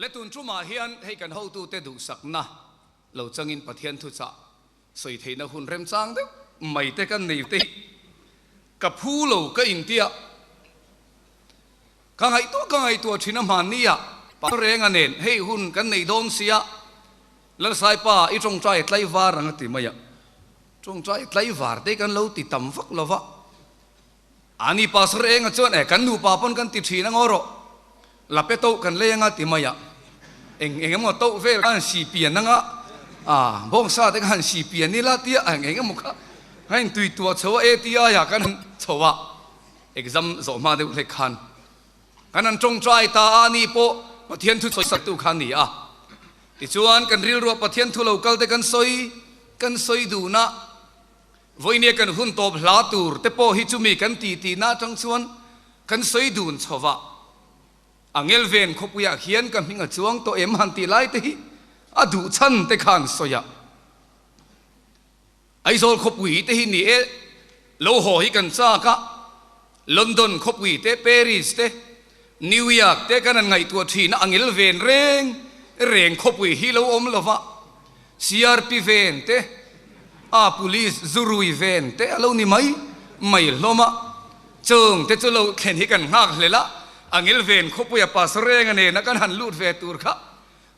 และตุนจุมาเฮียนให้กันเฮาตูเตดูสักนะเราจังอินปะเทียนทุจ่าสวยเทนะหุ่นเริ่มจางเด้อไม่แต่กันในเตกับผู้เราก็อินเดียกังไงตัวชินามันนี่อะปะเรงอันเนนให้หุ่นกันในดงเสียแล้วสายป่าอีจงใจไล่วารังติมายะจงใจไล่วาร์ได้กันเราติดตำฟักละวะอันนี้ปะเรงอ่ะจวนกันดูปะปนกันติดชีนังอรหลับไปโตกันเลยงะติมายะเอ็งมันโตเวกันสีเปลี่ยนนังอ่ะบงซาแต่กันสีเปลี่ยนนี่ละที่เอ็งมันก็ให้ตุยตัวเชวเอตีอาอยากกันเชวะเอ็กซัมสมาเดวเล็กขันกันนั้นจงใจตาอันนี้โปปะเทียนทุสักตุขันนี่อ่ะที่ชวนกันริลรัวปะเทียนทุเราเกลแต่กันซอยดูนะวันนี้กันหุ่นโตพลาตูร์แต่พอฮิจุมีกันตีน่าจังชวนกันซอยดูนเชวะอังเอลเวนขบอยากเขียนกันมิงจวงตัวหันตีไล่ตีอดูชันแต่ขันสอยไอโซลขบวีตีนี่โลหะฮิกันซากะลอนดอนขบวีเตปารีสเตนิวยอร์กเตกันไงตัวทีน่ะอังเอลเวนเร่งขบวีฮิโลอมลวะ CRP เวนเตpolice จูรุยเวนเตเรานี่ไม่ลมะจงเตจะเราเห็นฮิกันหักเลยละอังเอลเวนขบวยปัสเรงอันนี้นักการหันลูดเวตูร์ค่ะ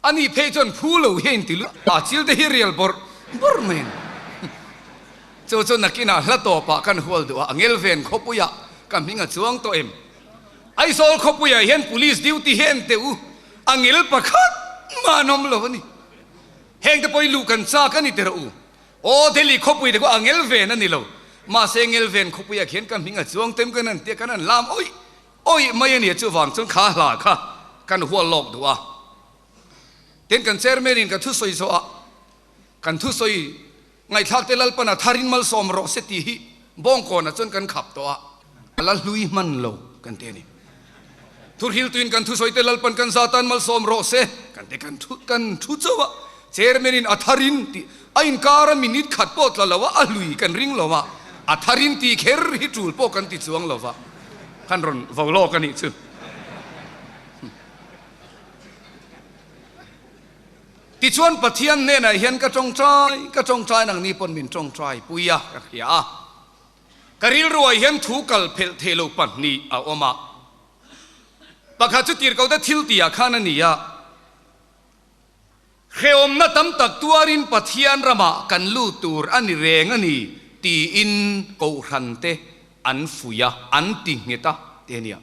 อันนี้เพจนผู้เราเห็นติลุจิลเดฮิเรียลบอร์แมนจนนักกินอะไรต่อปะกันหัวดูอังเอลเวนขบวยกันมิงจวงตัวไอโซลขบวยเห็น police duty เห็นเตอูอังเอลปะคัดมานอมลวนี่เฮงแต่พอลูกันซากันนี่เตอโอ้เดลิขบวยเด็กว่าอังเอลเวนนั่นนี่เรามาเซงเอลเวนขบวยเห็นกันมิงจวงเต็มกันนั่นเตียกันนั่นลามโอ้ยไม่เนี่ยจะวางจนขาหลาค่ะกันหัวหลอกดูอ่ะเต็นกันเชอร์เมรินกันทุสอยโซอ่ะกันทุสอยไงทักเตลัลปนาทารินมัลสอมรอเสตีฮีบ้องก่อนจนกันขับตัวลัลลุยมันโลกันเตนี่ทุริลตุนกันทุสอยเตลัลปันกันซาตันมัลสอมรอเสกันเตกันทุสวะเชอร์เมรินอัทารินตีไอ้การมินิดขัดโปตละวะอัลลุยกันริงละวะอัทารินตีเคอร์ฮิจูลโปกันติดสวงละวะขันรอนวอลโลกันนี่ซึ่งที่ชวนปะเทียนเนี่ยนะเห็นกระจงใจนังนี้ปนมินจงใจปุยะกะเขียกะริลรวยเห็นถูกัลเพลเทโลปันนี่เอาออกมาปะข้าจุดที่เขาได้ทิลตีอาขานันนี่ยเขอมนัดตั้มตักตัวรินปะเทียนระมากันลู่ตูร์อันนี้เรงอันนี้ตีอินกูรันเตอันฟุยะอันติงเงตาเทีย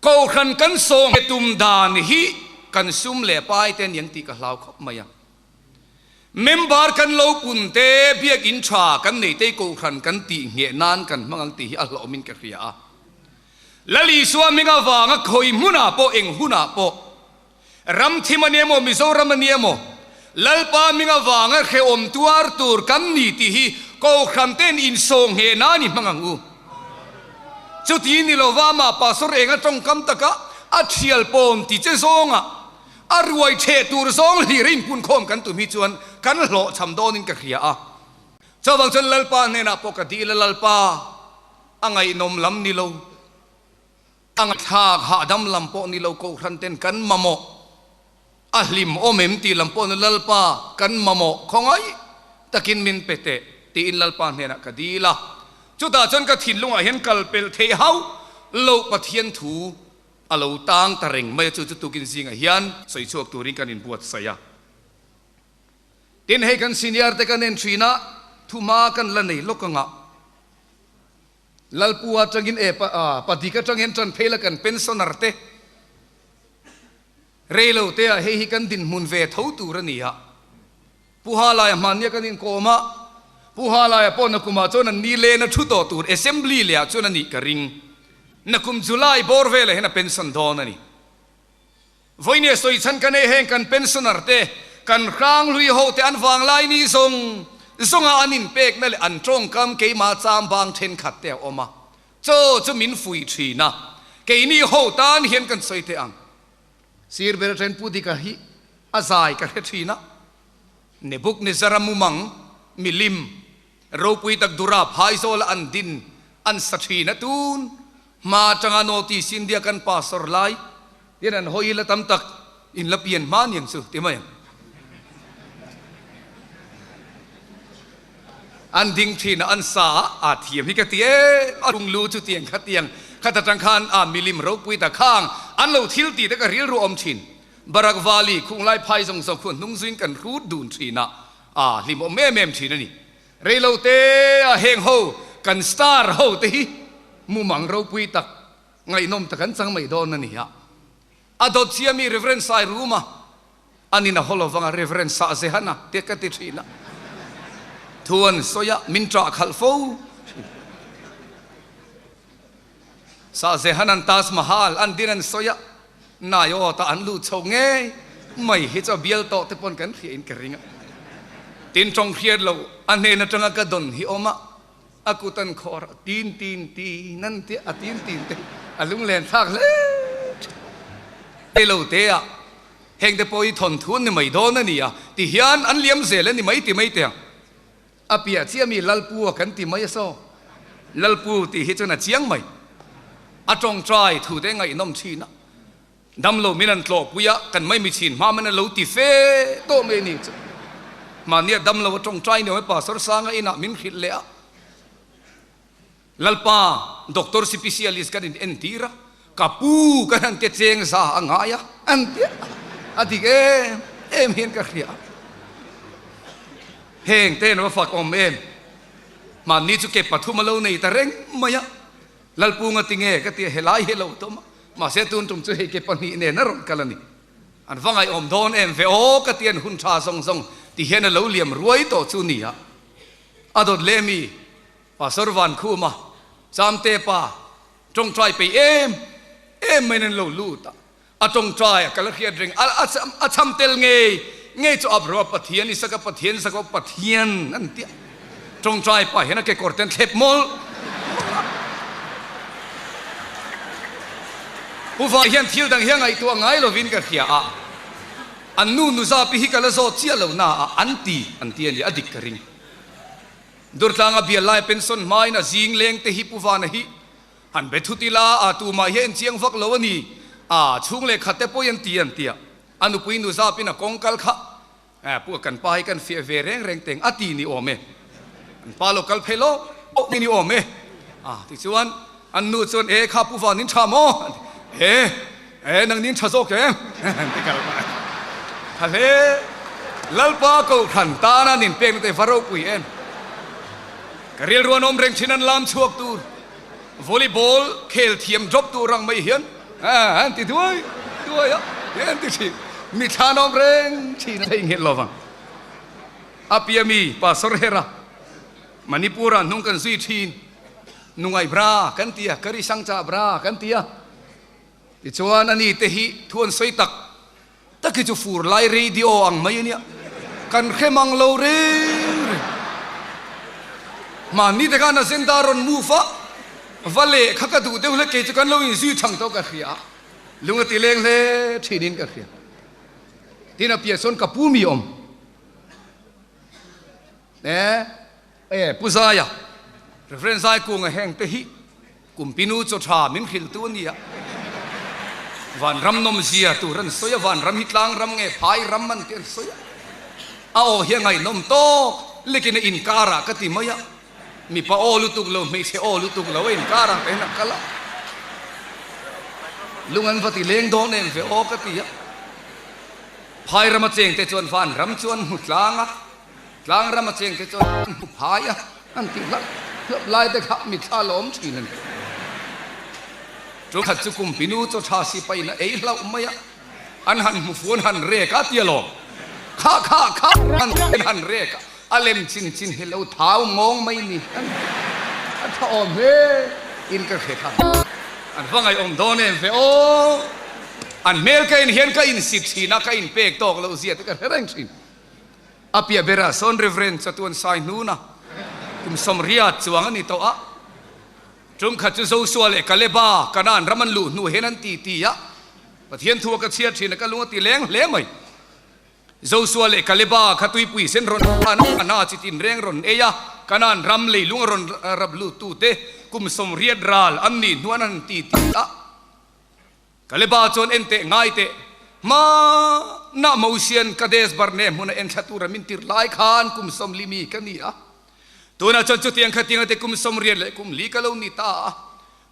กูรันกันส่งตุมดานฮีกันซุ่มเล่ไปเต็นยังตีกับเราครับมายังเมมบาร์กันเราปุ่นเตะเบียกินชากันในเตะกูรันกันตีเงนานกันมังตีอัลลอฮ์มินกับเรียละลีสวามิงาวางคอยมุนาโปเองหุนาโปรัมทิมันเนโมมิโซรัมเนียโมลัลปามิงาวางเขอมตัวร์ตูร์กันนี่ตีฮีกูรันเต็นอินส่งเฮนานี่มังงูจุดที่นี่เราว่ามาปัสเรงจงคำตะกะอัจฉริยปมที่เจซงอรวยเชตูร์ซงลีรินพุนคมกันตุมิจวนกันหล่อชำโดนินกะเขียเจ้าบางชนลัลปาเนี่ยนะปกติลัลปาอังไงนมลำนี่เราอังทากหาดำลำโปนี่เรากูรันเต็นกันมาโมอัลลิมโอเมมตีลำโปนลัลปากันมาโมของไอ้ตะกินมินเปเตตีอินลัลปาเนี่ยนะกะดีละจุดตาจนกะถิ่นลุงเห็นกัลเปลเทเฮาโลกปะเทียนถูอาลูตังตะเริงไม่จุดตุกินสิงห์ยันสวยชวกตัวริงกันอินบวชเสียดินให้กันสินียร์แต่กันเอ็นทรีน่าทุมากันละนี่ลกงะลัลปัวจังอินปฏิกะจังเห็นจันเพลกันเป็นสนารเตเรโลเตะให้กันดินมุนเวทเอาตัวนี่ฮะผู้หาลายมันเนี่ยกันอินโคมาผู้หาลายปนกุมาจนนี่เลนชุดตัวตัว assembly เลยจนนี่กระริงนักคุมจุลัยบอร์เวลเห็นเป็นสันดอนนี่วันนี้สวยฉันกันเองกันเป็นสนารเตกันครั้งลุยโฮเตอันฟังไลนี่ส่งอันนินเป็กนั่นแหละอันตรงคำเกี่ยมาจามบางเทนขัดเตออมาเจ้าจะมินฟุยทีนะเกี่ยนี่โฮตานเห็นกันสวยเตอังซีร์เบรเทนพูดิกะฮิอาซายกันทีนะเนบุกเนซารามุมังมิลิมรูปุยตักดุราพายโซลอันดินอันสัตรีนะตูนมาจังโนติสินเดียกันปาสรไล ที่นั่นหอยละตำตักอินละเปลี่ยนมาอย่างสุดที่ไหมอันดิ้งทีนะอันสาอาเทียมที่กะเตียรุงลูจุเตียงขัดเตียงขัดจังคานมิลิมเราปุยตะข้างอันเราทิลตีแต่ก็เรียรวมชินบารักวาลีคุงไล่ไพ่ส่งสกุลนุ่งซินกันรูดดูนทีนะลิมแม่ทีนั่นนี่เรเราเตะเฮงโฮกันสตาร์โฮตีมุมังเราปุยตะไงนมตะกันสังไม่โดนนั่นนี่ฮะอดอเชียมี reference ใส่รู้มาอันนี้นะฮอลล์ฟัง reference สะเสียนะเด็กกันติดทีนะทวนสอยมินตราขัลฟูสาเซฮันันตาสมาฮัลอันดินันสอยนายอตาอันลูชงเงยไม่เห็นจะเบียลโตเตปนกันเขียนกระริงตินจงเขียนเราอันเนนจังกระดนฮิโอมาอากุตันคอร์ตีนนั่นเตะตีนเตะอาลุงเลนทักเลยเตเราเตะเฮงเตปอยทนทุนนี่ไม่โดนนี่อ่ะที่ฮิอันอันเลี้ยมเสร็จแล้วนี่ไม่ตีไม่เตะอาเปียเชียมีลัลปูกันตีไม่โซลัลปูตีเฮจนะเชียงไม่อาจงใจถูได้ไงน้ำชีนะดำโลมินันโลปุยะกันไม่มีชินมามันโลตีเฟโตเมนิจมาเนี่ยดำโลจงใจเนี่ยไม่ป่าสรสางไอ้น่ะมินขิดเลยลัลปาด็อกเตอร์สเปเชียลิสต์กันเอ็นทีระกับปูกันเตเจงซาอ่างายะอันเดียอดีเอ็มเห็นกันเรียเฮงเต้นว่าฝักอมเอ็มมานี่จุเก็บปัทุมาเลวในตะเร่งมายะลัลปูงติงเอก็ตีเฮลายเฮลาวตัวมาเสตุนจุ่มจุเฮเก็บปันนี่เนี่ยนรกกันนี่อันฟังไออมโดนเอ็มเฟโอก็ตีนหุ่นชาทรงที่เห็นเลวเหลี่ยมรวยต่อจุนี่ฮะอดเลมีปัสรวันคู่มาจามเตปาจงใจไปเอ็มไม่นั่นเลวลูตาจงใจกันละเขียดเร่งอาทำเตลเงยจะอับรัวปะเทียนนี่สักปะเทียนสักปะเทียนนั่นเตี้ยจงใจไปเห็นนะแกกอดเต็นเทปมอลผู้ฝ่ายเห็นทิวดังเฮียงไอตัวไงเราวินกันเขียอันนู้นนุซาพิฮิกาลโซเชียเราหน้าอันตีนี่อดิกกริงดูร์ทางอภิลายเป็นส่วนไม้น่ะจิงเลงเตหิผู้ฝ่ายนะฮิหันเบทุติลาตัวมาเห็นเชียงฟักเลวนี่ช่วงเล็กขัดเตปยันเตียอันนุปุยนุซาปินะกงกัลขะพวกกันไปกันเฟียเวเร่งเต็งอตีนี่โอเมปาโลกัลเพโลโอนี่โอเมที่ส่วนอันนู้นส่วนข้าผู้ฝ่ายนินชาโมนังนินชาโซกที่กันไปทะเลลัลปากูขันตานานินเป็งแต่ฟาโรกุยกเรียลรวนอมเร่งชินันลามชวกตูวอลเลย์บอลเคลเทียมจบตูรังไม่เห็นอันที่ด้วยอันที่ชิมีทานอมเร่งชินได้เห็นหรอฟังอาเปียมีปัสเรระมณิปุระนุ่งกันซีทีนนุ่งไอบรากันเตียกริสังจาบรากันเตียที่ชวนอันนี้เตหิทวนสวยตักตะกี้จะฟูร์ไลเรดิโออังไม่เนี่ยกันเข้มังโลเรมานี่แต่การนั่งเส้นดารอนมูฟะวัลเล่ข้าก็ดูเดี๋ยวเล็กเกจกันเราอินซีช่างโตกันเขียลุงตีเลงเลยที่ดินกันเขียที่นับเปียส่วนกับผู้มีอมผู้ชายเรฟเฟรนซ์ไอ้กุ้งแห้งเตหิกุมพินูจดชามินขิลตัวนี้วันรำนมเสียตัวรันสวยวันรำฮิตลางรำเงยพายรำมันเตียนสวยเอาเฮียไงนมโตเล็กในอินการะกติมายะมีป้าโอลุตุกเราไม่ใช่โอลุตุกเราอินการะเป็นนักกะละลุงอันปฏิเลงโดนเองเฟโอกติยะพายรำมาเจงแต่จวนฟันรำจวนหุดลางอ่ะลางรำมาเจงแต่จวนพายอ่ะอันที่ละลายแต่ขับมิทาล้มทีนั่นจุขัดจุกุมพินูจชาสิไปนะเราไม่อะอันหันมุฟวนหันเรกาเตียโลข้าหันเป็นหันเรกอเลมชินเฮลเท้ามองไม่นี่อันท้าอมเฮอินกระเขทันอันฟังไออมโดนเองเฟโออันเมลกันเห็นกันอินสิทธินักอินเปกตอกเราเสียแต่กันเร่งชินอภิเบราซอนเรฟเรนซ์ตัวสายนูนะคุมสมริยจวงนี่ตัวจุ่มขัดจุโซสัวเล็กกะเลบ้ากันนั่นรำมันลู่หนูเห็นนันตีอะประเทียนทัวกระเชียดชินกันลุงตีเล้งเล้ไหมโซสัวเล็กกะเลบ้าขัดตุยปุยเส้นรอนนาจิตินเร่งรอนเอียกันนั่นรำเลยลุงรอนรับลู่ตูเตคุมสมริยดราลอันนี้นวลนันตีอะ kaleba chon ente ngai te ma na motion kades barne huna en thatura min tir lai khan kum som limi kania tuna chon chu tiang khatinga te kum som rian le kum li kalo ni ta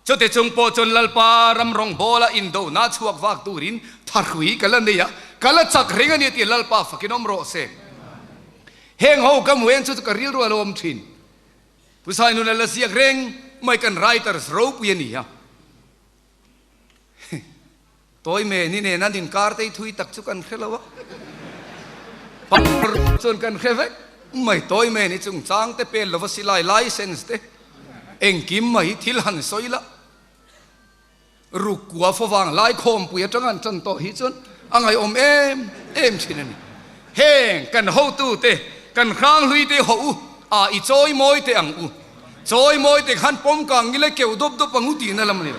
cho te chung po chon lalpa ram rong bola indo na chuak wak turin tharhui kalania kala chak ringa ni ti lalpa fakinom ro se heng ho kam wen chu ka ril ro alom thin pusai nu la siak reng mai kan writers ro pu ni ha toy me ni ne nan din kar te thui tak chu kan khelawa par chon kan kheve mai toy me ni chung chang te pe lova silai license te eng kim mai thil han soila rukwa fowang lai khom pu ya changan chan to hi chon angai om em chinani heng kan ho tu te kan khang hlui te ho u a i choi moi te ang u choi moi te khan pom kang ni le keu dop dop angu ti na lam ni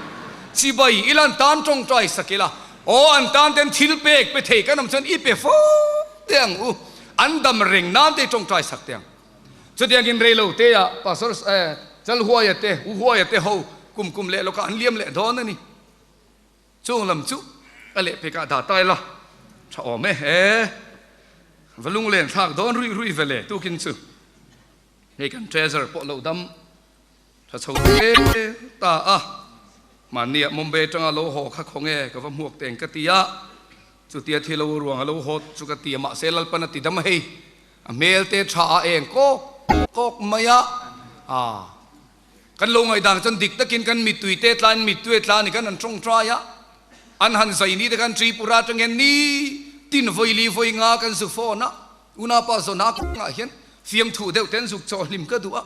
chi bai ilan tan tong trai sakila o an tan ten thil pek pe thei kanam chan i pe fo te ang u an dam reng nam te tong trai sak te ang chu tiang in re lo te ya pastor chal huaya te u huaya te ho kum le lo ka an liam le don ani chung lam chu ale pe ka da tai la cha o me he valung len thak don rui vele tu kin chu he kan treasure po lo dam tha chho ta a mania mombe tanga lo ho kha khonge ka va muak teng ka tia chu tia thilo ruang lo ho chu ka tia ma selal pan ti dam hei a mel te tha a eng kok maya a kan lo ngai dang chan dik takin kan mitui te tlan mitui tlan ni kan an trong tra ya an han sai ni te kan tripura tangen ni tin voi li voi nga kan su fo na una pa zo na nga hian fiam thu deuh ten zuk chaw lim ka duwa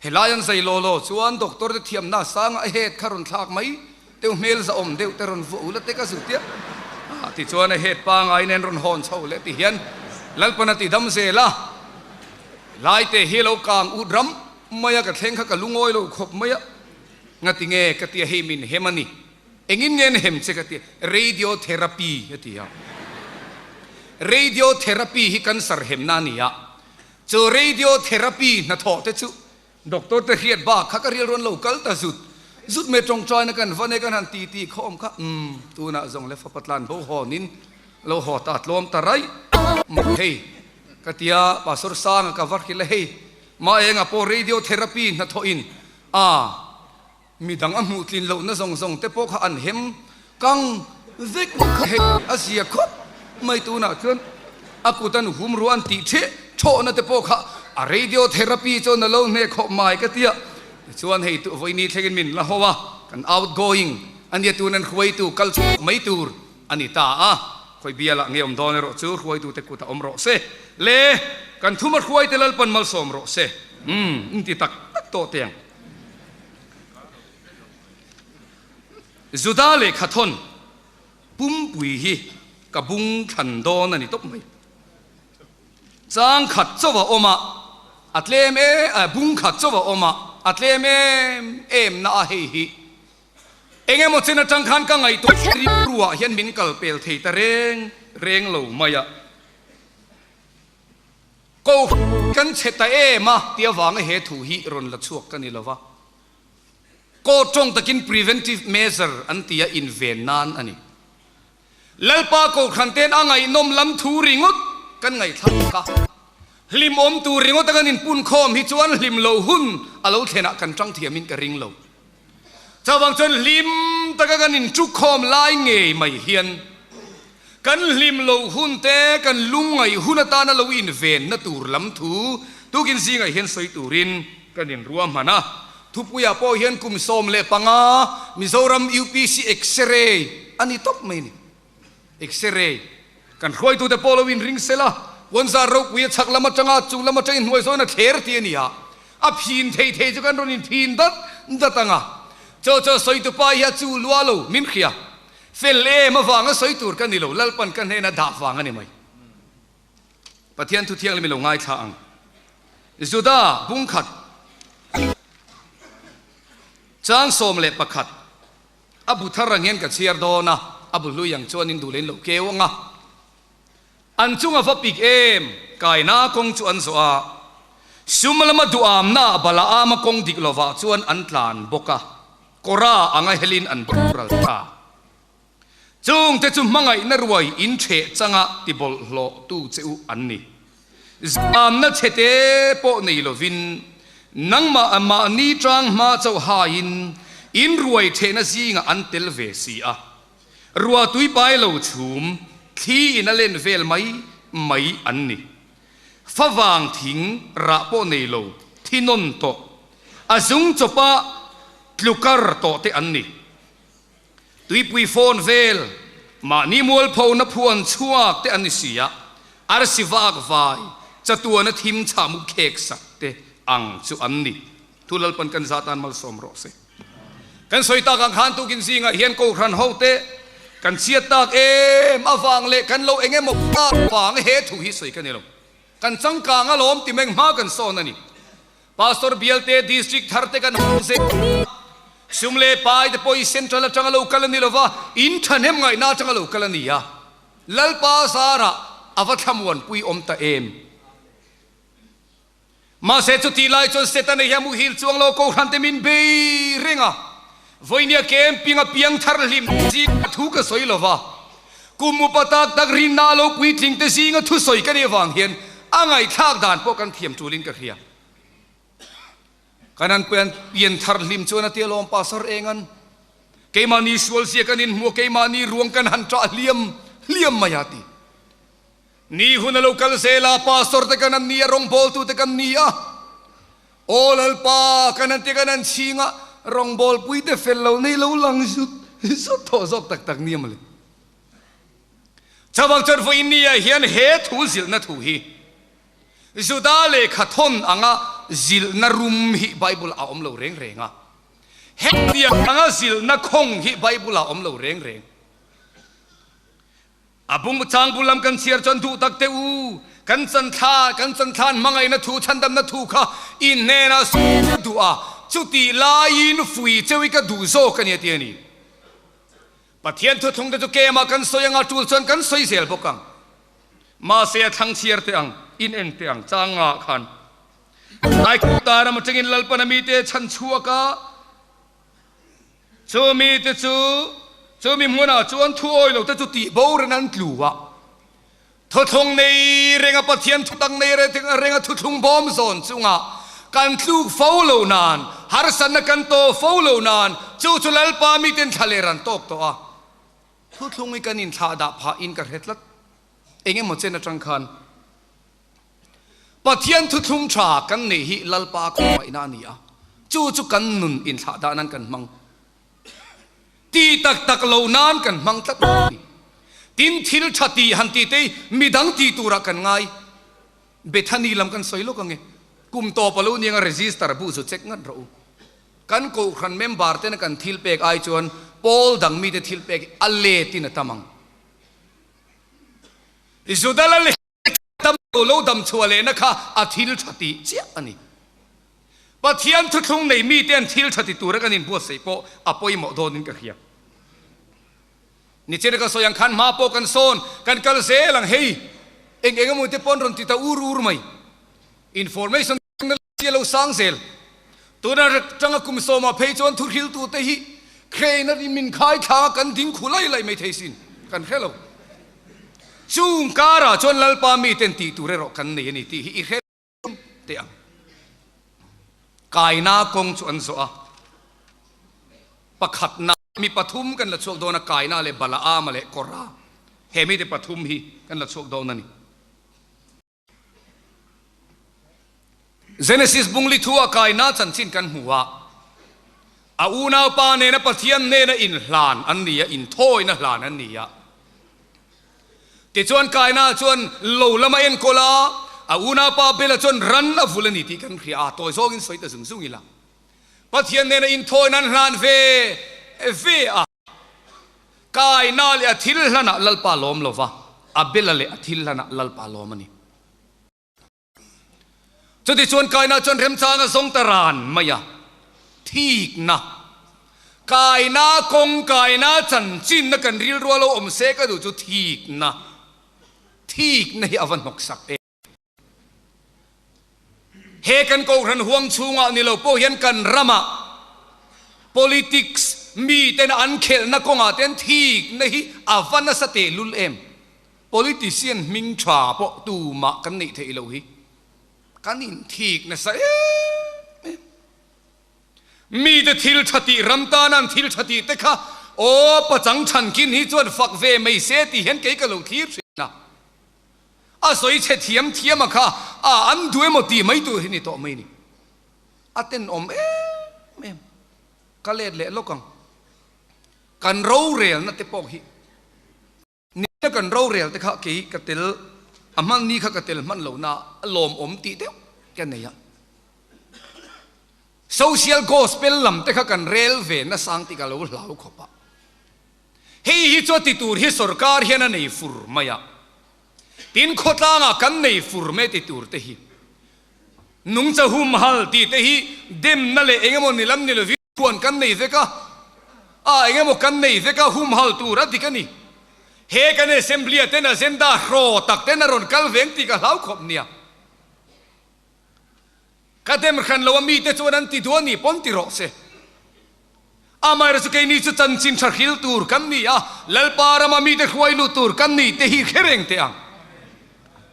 helayan sai lo chuan doctor te thiam na sang a het kharon thak mai teu mel za om deuh te ron vo ula te ka su tia ti chuan a het pa ngai nen ron hon chho le ti hian lalpana ti dam se la lai te helo kang udram maya ka thleng kha ka lungoi lo khop maya ngati nge ka tia hemin hemani engin ngen hem che ka tia radiotherapy hetia radiotherapy hi kan sar hem na nia chu radiotherapy na tho te chu doctor te hiat ba kha ka ril ron local ta zut me tong choi na kan vane kan han ti khom kha tu na zong le fapatlan bo ho nin lo ho ta tlom tarai hei ka tia pastor sang ka var ki le hei ma enga po radiotherapy na tho in midang amu tlin lo na zong te po kha an hem kang vek he asia khop mai tu na chun akutan hum ruan ti the tho na te po kha a radiotherapy cho na lo ne kho mai ka tia chuan hei tu voi ni thlegin min la howa kan outgoing an ye tu nan khwai tu kal mai tur ani ta khoi biala ngeom don ro chu khwai tu te ku ta om ro se le kan thumar khwai te lal pan mal som ro se ti tak to tiang zudale khathon pum pui hi kabung than don ani top mai chang khat chowa oma atlem bung khat chowa oma atlem em na hi enge mo china tang khan ka ngai to tri ruwa hian min kal pel thei ta reng lo maya ko kan cheta ma tia wang he thu hi ron la chuak kan ni lova ko tong takin preventive measure an tia in ven nan ani lalpa ko khanten angai nom lam thu ringut kan ngai thak ka lim om tu ringot kan in pun khom hi chuan lim lo hun alo thena kan tang thiamin ka ring lo chawang chon lim taka kan in chu khom lai nge mai hian kan lim lo hun te kan lungai hunata na lo in ven na tur lam thu tukin singa hian soi turin kan in ruam hana thupuya po hian kum som le panga Mizoram UPC X-ray ani top mai ni X-ray kan khoi tu te polo win ring sela wanza ro wi chak lama changa chu lama chain hoi so na ther ti ania a phin thei chu kan ron in phin datanga cho soi tu pa ya chu lualo min khia fel ma wanga soi tur kan ni lo lalpan kan he na da wanga ni mai pathian tu thiang le mi lo ngai tha ang zuda bung khat chang som le pakhat abu tharang hen ka chiar do na abu lu yang chuan in du len lo kewanga an chunga fa pik em kai na kong chu an so a sumalama duam na bala ama kong dik lova chuan an tlan boka kora anga helin an bural ta จงแต่จุมังไงนรวยอินเทจังะติบอลโลตูเจ้าอันนี้จามนัดเชเตโปในโลวินนังมาอามานีจังมาเจ้าหาอินรวยเทนซีงอันเตลเวซีอะรัวตุยไปโลชุมที่อินเล่นเวลไม่อันนี้ฟ้าวางทิ้งระโปในโลที่นนโตอาซุงจบะลูกร์โตเตอันนี้ตุยปุยโฟนเวลมานิมวลพอนพวนชัวกเตอันนี้เสียอาร์สิวากวายจะตัวนัทิมชามุเคกสักเตอังจุอันนี้ทุลลปันกันซาตานมัลสมรสกันสวยตากังขันตุกินสิงะเฮียนโกครันโฮเตกันเสียตากมาฟังเละกันโลเองหมกตาฟังเฮตุฮิสวยกันนี่ลงกันจังกางอารมณ์ติเมงมากันโซนันนี่พาสตอร์เบียลเตดิสตริกทาร์เตกันโฮเซซุมเลปายเดปอยเซ็นทรัลจังโลกัลนี่ลว่าอินทันเฮมไงน่าจังโลกัลนี่ยาลัลปาสาระอวัตขมวนปุยอมตะมาเสจุตีไลจนเสตันเฮียมุฮิลจวงโลโกขันเตมินเบริงะวันนี้เกมปิงเปียงทาร์ลิมจีทุกสวยลว่ากุมุปตักตักรินนาโลปุยทิ้งเตซิงทุสวยกันเอวังเฮียนอ่างไอทากด่านพวกกันเทียมจูลินกันเฮียกันนั้นเปลี่ยนทาร์ลิมจวนเตียลอมปาสร์เองกันเกมานีสวลเสียกันอินหัวเกมานีรวงกันหันจ่าเลี่ยมมายาตินี่หุ่นโลกัลเซลาปาสตอร์เตกันนันนี่รองบอลตูเตกันนี่อะโอลลปากันนันเตกันนันชิงะรองบอลปุยเตเฟลเราในเราลังสุดโทษอกตักนี่มาเลยชาวบ้านจนฟินนี่เฮียนเฮทูซิลนัทูฮีสุดาเลขัดทนอ่างะซิลนรุมฮีไบเบิลอาอมเราเร่งอ่ะเฮเดียอ่างะซิลนักคงฮีไบเบิลอาอมเราเร่งอาบุ้งจางบุลำกันเสียจนถูตักเตอูกันสันทานมังไงนะถูชันดำนะถูค่ะอินเนนะสุดดูอ่ะจุดที่ลายินฟุยเจวิกดูโซกันเนี่ยเตียนี่ปะเทียนทุกทงเดจุเกมากันสวยงาจูลชนกันสวยเสียบกังมาเสียทั้งเชียร์เตียงอินเอ็นเตียงจางอ่ะขันไอ้กุตาระมาจึงอินลัลปนามีเตชันชัวกะจูมีเตจูมีมัวน่ะจวนทั่วเราแต่จุดที่บ่าวนั้นกลัวทุกทงในเรื่องปะเทียนทุกตังในเรื่องทุกทงบอมโซนจุงอ่ะกันลูกฟ้าโลนานฮาร์สันนักันโตฟ้าโลนานจูจุลัลปามีเต็นทะเลรันตกตัวทุกทงอีกันอินทาดาพาอินกระเฮ็ดลัดเองหมดเจนจังคันปะเทียนทุกทงชากันในฮิลัลปาของไอ้นานี่อ่ะจูกันนุนอินทาดานั้นกันมังตีตักเหล่านั้นกันมังตักตินทิลชาตีหันตีเตมีดังตีตุระกันไงเบธานีลำกันสวยโลกังเงกุมโตปลุนี่งรีจิสตาร์บูสุเช็คงันเรากันกูขันเมมบาร์เตนกันทิลเปกไอจวนปอลดังมีเดทิลเปกอัลเลตินตามังอิสุดาลเลตัมโลดัมชัวเลนะคะอาทิลชาตีเจ้าอันนี้ปะเทียนทุกทงในมีเตียนทิลชาติตุระกันอินบัวใส่โปอปอยหมอโดนินกันเฮียนี่เจนก็สยังขันมาโปกันโซนกันกัลเซลังเฮเองมุติปนรนติตาอูรูไหมอินฟอร์เมชั่นเจลสังเซลตัวนั้นจังกุมโซมาเพย์จวนทุกฮิลตัวเตหิเครนัดมินขายขากันดิ้งขุไลไลไม่เทสินกันแค่เราจุงการะจนลัลปามีเต็นตีตุเรรกันนี่ที่ฮิเฮเตียงกายนากงชวนโซอะปะขัดนามีปฐุมกันละช่วงโดนกายนาเลยบาลาอามาเลยกอราเฮมิเดปฐุมฮีกันละช่วงโดนนั่นนี่เจเนซิสบุงลิทัวกายนาจันชินกันหัวอาอูนาปาเนนะปะเทียนเนนะอินหลานอันนี้อินโทยนะหลานอันนี้ติจวนกายนาจวนโลละมาเอ็นโกลาอาอูนาปาเบลจนรันอฟุลนิติกันครีอาตัวโซกินสวยแต่สูงอีละปะเทียนเนนะอินโทยนั้นหลานเวอะกายนาเลอทิลลนะลัลปาลอมโลวะอับเบลเลอทิลลนะลัลปาลอมนี่จุดที่ชวนกายนาจนเร็มจางะทรงตรานมายาทีกนะกายนากงกายนาจันจินนักันริลรัวโลอมเสกดูจุดทีกนะในอวันหกสักเอเฮกันโกรันห่วงชูงะนี่เราโปเห็นกันรำะ politics mi ten an khel na konga ten thik na hi avana sa te lul em politician ming tha po tu ma kan nei thei lo hi kanin thik na sa mi de thil thati ramta nan thil thati te kha o pachang than kin hi chuan fak ve mai se ti hen ke ka lo thir na a soi che thiam thiam kha a an duai mo ti mai tu hi ni to mai ni aten om em ka le lokang kan ro rel na te pok hi ni kan ro rel te kha ke ka tel aman ni kha ka tel man lo na lom om ti te kan nei ya social gospel lam te kha kan rel ve na sang ti ka lo lau khopa hei hi cho ti tur hi sarkar hian nei fur maya tin khota nga kan nei fur me ti tur te hi nung cha hum hal ti te hi dem na le engemo nilam ni lo vi puan kan nei ve ka engemo kan nei ve ka hum hal tur a dikani he kan assembly ten agenda ro tak ten ron kal veng ti ka lau khop nia kadem khan lo mi te chuan an ti do ni pon ti ro se amai ra ke ni chu chan chin thar hil tur kan ni a lalpara ma mi te khwai lu tur kan ni te hi khereng te ang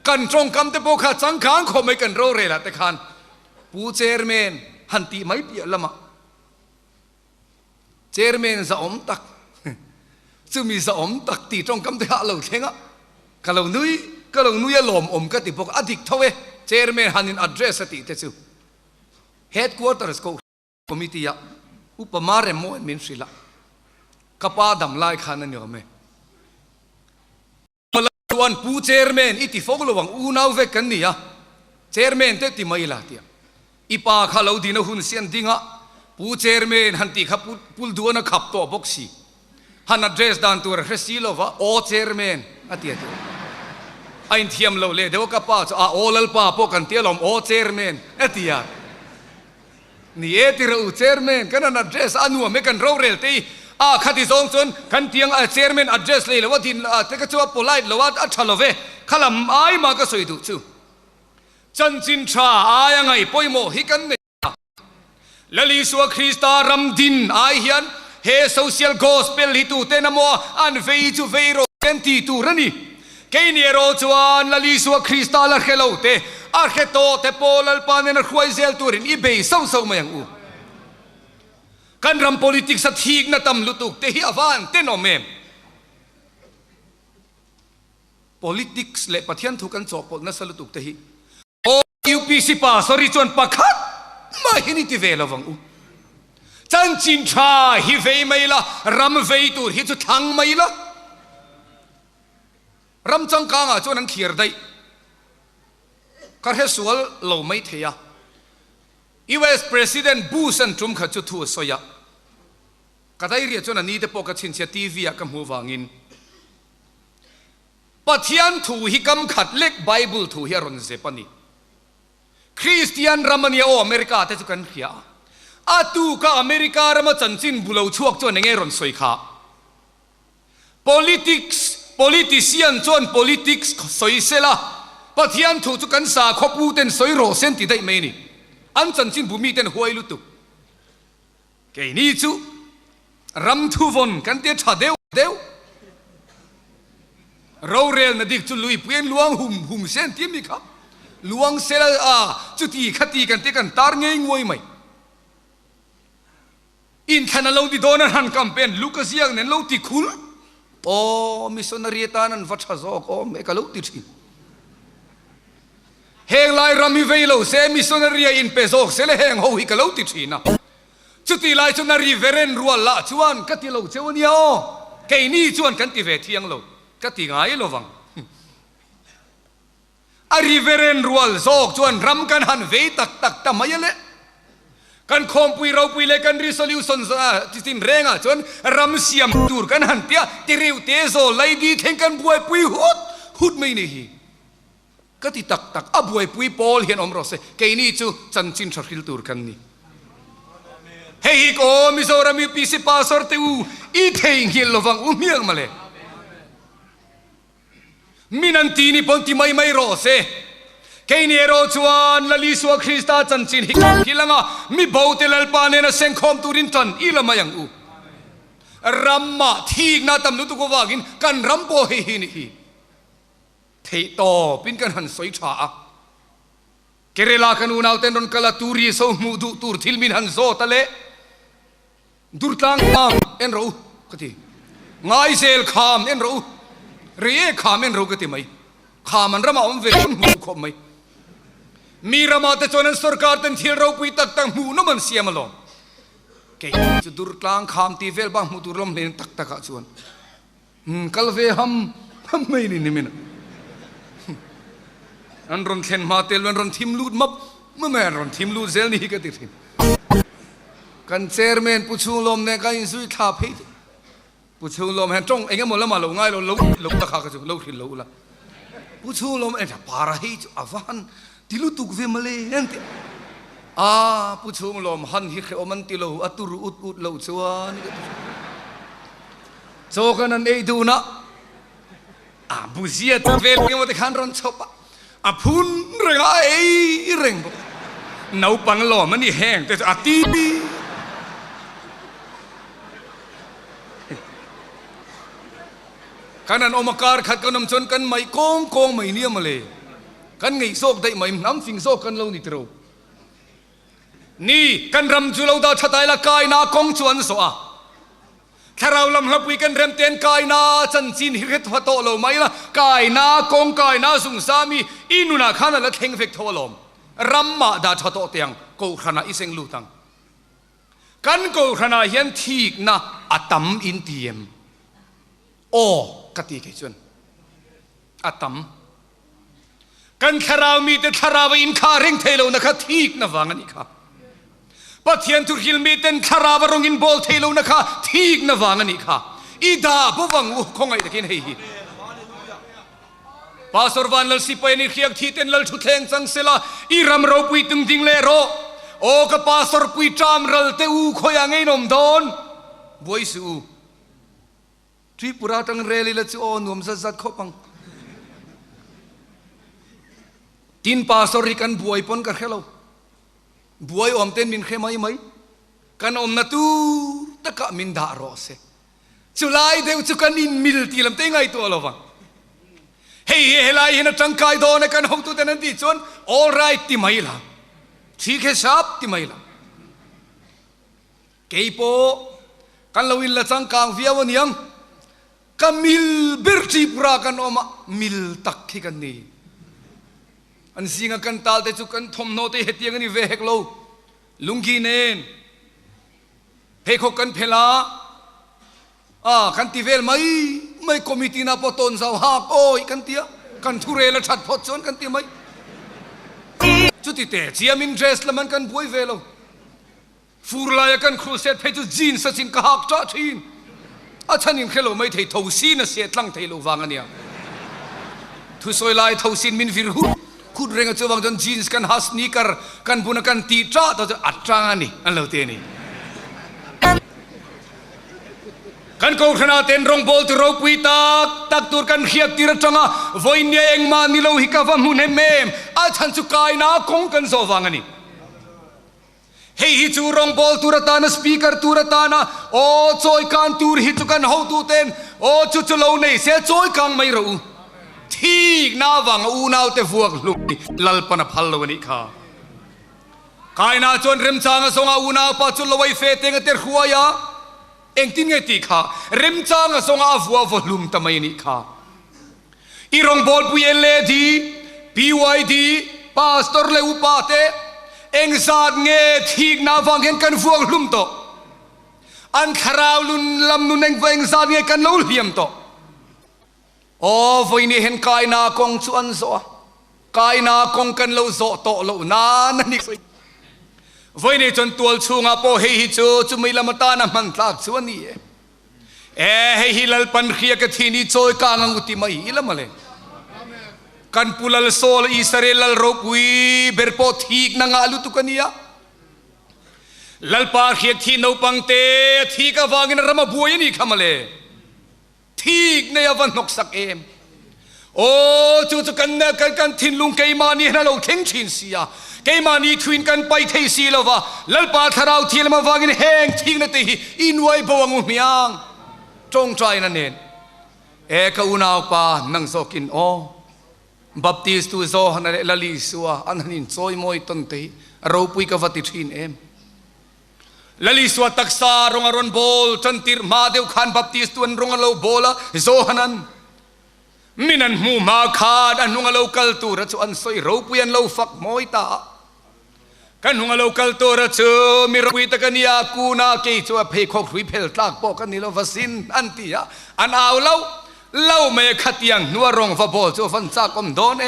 kan trong kam te po kha chang khang kho mai kan ro re la te khan pu chairman han ti mai pi lama chairman za om tak chu mi za om tak ti trong kam te ha lo thenga ka lo nui lom om ka ti pok adik thowe chairman hanin address ati te chu headquarters ko committee ya upamare mo min sila kapa dam lai khan an yome tuan pu chairman iti foglowang unaw ve kan nia chairman te ti mai la tia ipa khalo dina hun sian dinga pu chairman hanti kha pul duana khap to boxi han address dan tur resilova o chairman atia tu ain thiam lo le dewa kapa a olal pa po kan tialom o chairman atia ni etira u chairman kana address anu me kan ro rel te khati zong chon kan tiang a chairman address le lo din te ka chu polite lo wa a thalove khalam ai ma ka soi du chu chan chin tha aya ngai poimo hi kan ne lali suwa krista ram din ai hian he social gospel hi tu te namo an vei chu vei ro ken ti tu rani ke ni ro chuan lali suwa krista la khelo te a kheto te polal panen khwai zel turin i be so mayang u kan ram politics sa thik na tam lutuk te hi avan te no mem politics le pathian thu kan chopol na salutuk te hi o UPC pa sorry chon pakhat ma hini ti velovang u chan chin tha hi vei mai la ram vei tur hi chu thang mai la ram chang ka nga chon an khiar dai kar he sual lo mai theya US President Bush and Trump kha chu thu soya kadai ria chona ni te poka chin sia TV a kam hu wangin pathian thu hi kam khat lek Bible thu hi ron zepani Christian ramania o America te chu kan khia atu ka America rama chanchin bulo chuak chon nge ron soi kha politician chon politics soi sela pathian thu chu kan sa khopu ten soi ro sen ti dai mai ni an chanchin bumi ten huai lu tu ke ni chu ram thu von kan te tha deu ro rel na dik chu lui puen luang hum sen ti mi kha luang sela chu ti khati kan te kan tar ngei ngoi mai in khana lo di donar han campaign lucas yang nen lo ti khul o missionary tanan vatha zok o me ka lo ti thi heng lai rami veilo se missionary in pezok sele heng ho hi ka lo ti thina chuti lai chuna riveren rual la chuan ka ti lo cheunia o ke ni chuan kan ti ve thiang lo ka ti ngai lo wang a riveren rual zok chuan ram kan han ve tak ta mayale kan khompui ro pui le kan resolution ti tin renga chuan ram siam tur kan han pia ti riu te zo lai di theng kan buai pui hut mai ni hi ka ti tak a buai pui pol hian om ro se ke ni chu chan chin thil tur kan ni hei ko mizoram UPC pastor te u I theng hil lovang miang male minan ti ni pon ti mai ro se cái này rồi chuan là lý số Christa chân chính hi khi lăng à mi bảo te lal pa nên là sen khom turin chân ý là mai ang u ramma thi na tam nu tu ko wagin kan rampo hi ni hi thei to pin kan han soi tha kerela kan unau ten ron kala turi so mu du tur thil min han zo tale durtang mam en ro kati ngai sel kham en ro re kham en ro kati mai kham an rama om ve mu khom mai mi rama te chonan sarkar ten thil ro pui tak tang mu no man siam lo ke chu durtang kham ti vel bang mu tur lom len tak tak a chuan kal ve ham mai ni min an ron thlen ma tel ron thim lut map ma man ron thim lut zel ni ka ti thin kan chairman pu chu lom ne ka in sui tha phei pu chu lom han tong eng mo la ma lo ngai lo ta kha ka chu lo thin lo la pu chu lom en pa ra hi chu avan tilu tuk ve male en ti pu chu lom han hi khe oman ti lo atur ut lo chuan cho kan an ei du na bu zia ve mo te khan ron chopa phun renga ei reng bo nấu bằng lò mà đi hèn te ti kanan omakar khat kanam chon kan mai kong mai niam male kan ngei sok dai mai nam fing sok kan lo ni tro ni kan ram chu lo da thatai la kai na kong chuan so a tharau lam hlapui kan rem ten kai na chan chin hi het wa to lo mai la kai na kong kai na sung sami inuna khana la theng vek tholom ramma da thato tiang ko khana iseng lutang kan ko khana hian thik na atam in tiem o kati ke chun atam kan kharau mi te kharaw in kha reng thelo na kha thik na wangani kha pathian tur hil mi ten kharaw rong in bol thelo na kha thik na wangani kha ida bowang u khongai takin hei pastor van lal sipai ni khiak thi ten lal thu thleng chang sela I ram ro pui tung ding le ro o ka pastor pui tram ral te u khoya ngei nom don boi su Tripura tang reli la chu o nuam zat khopang tin pastor ri kan buai pon ka khelo buai om ten min khemai mai kan om na tu taka min da ro se chulai deu chu kan in mil ti lam te ngai to lo wang hey helai hina tangkai do ne kan ho tu ten ti chon all right ti mai la thik he sap ti mai la keipo kan lawin la chang kang viawan yang kamil berti pura kan oma mil tak hi kan ni an singa kan tal te chu kan thom no te hetiang ani ve hek lo lungi nen phekho kan phela kan ti vel mai committee na poton sau ha oi kan tia kan thure la that phot chon kan ti mai chu ti te chiamin dress la man kan buai velo furla ya kan crusade phe chu jeans sa chin ka hak ta thin achanin khelo mai thei tho sin a se tlang thei lo wang ania thu soi lai tho sin min vir hu khut renga chawang jon jeans kan ha sneaker kan buna kan ti tra to atang ani an lo te ni kan ko khana ten rong bol tu ro pui tak tur kan khiak tir changa voinia engma ni lo hi ka va mun he mem a chan chu kai na kong kan zo wang ani hey hi chu rong bol turata na speaker turata na o choi kan tur hi chu kan ho tu ten o chu lo nei se choi kang mai ro thik na wang u nau te vuak lu lal pana phal lo ni kha kai na chon rem changa songa u na pa chu loi fe teng ter khuaya eng tin nge ti kha rem changa songa avua volume tamai ni kha I rong bol pu le di PYD pastor le upate eng zat nge thik na wang hen kan vuak lum to an kharau lun lam nun eng veng zat nge kan lo liam to o voi ni hen kai na kong chu an zo kai na kong kan lo zo to lo na ni voi ni chon tual chunga po hei hi chu mai lamata na man tlak chu ani hei hi lal pan khia ka thini choi ka ngang uti mai ilamale kan pulal sol Israel ro pui berpo thik na nga lu tu kania lalpa khiak thi no pangte thika wangin rama buai ni khamale thik ne awan nok sak em โอ้จู่กันเนี่ยกันทิ้งลุงเกมานี่นะเราเข่งชินเสียเกมานี่ทวินกันไปเทสีแล้ววะแล้วปาทาราวที่เรามาวากินแห้งทิ้งนาทีอินไว้พวังอุเมียงจงใจนั่นเองกอุณาวปานังโซกินโอบัพติสตูโซฮันเลลิสัวอันนินโซยมอยตันเตเราปุยกวัติทินลลิสัวตักษารงอรอนบอลจันติรมาเดียวขันบัพติสตูนรงอโลบอลโซฮันันมินันมูมาขาดอันรงอโลกัลตูระจอันโซยเราปุยันโลฟักมอยตากันรงอโลกัลตูระจมีรวิตกันยากูนาเกยจัวเพคอกวิเพลตากปอกันนิโลวสินอันตียอันเอาเล่าเมขัดยังนัวรองฟาโบจัวฟันจากอมโดน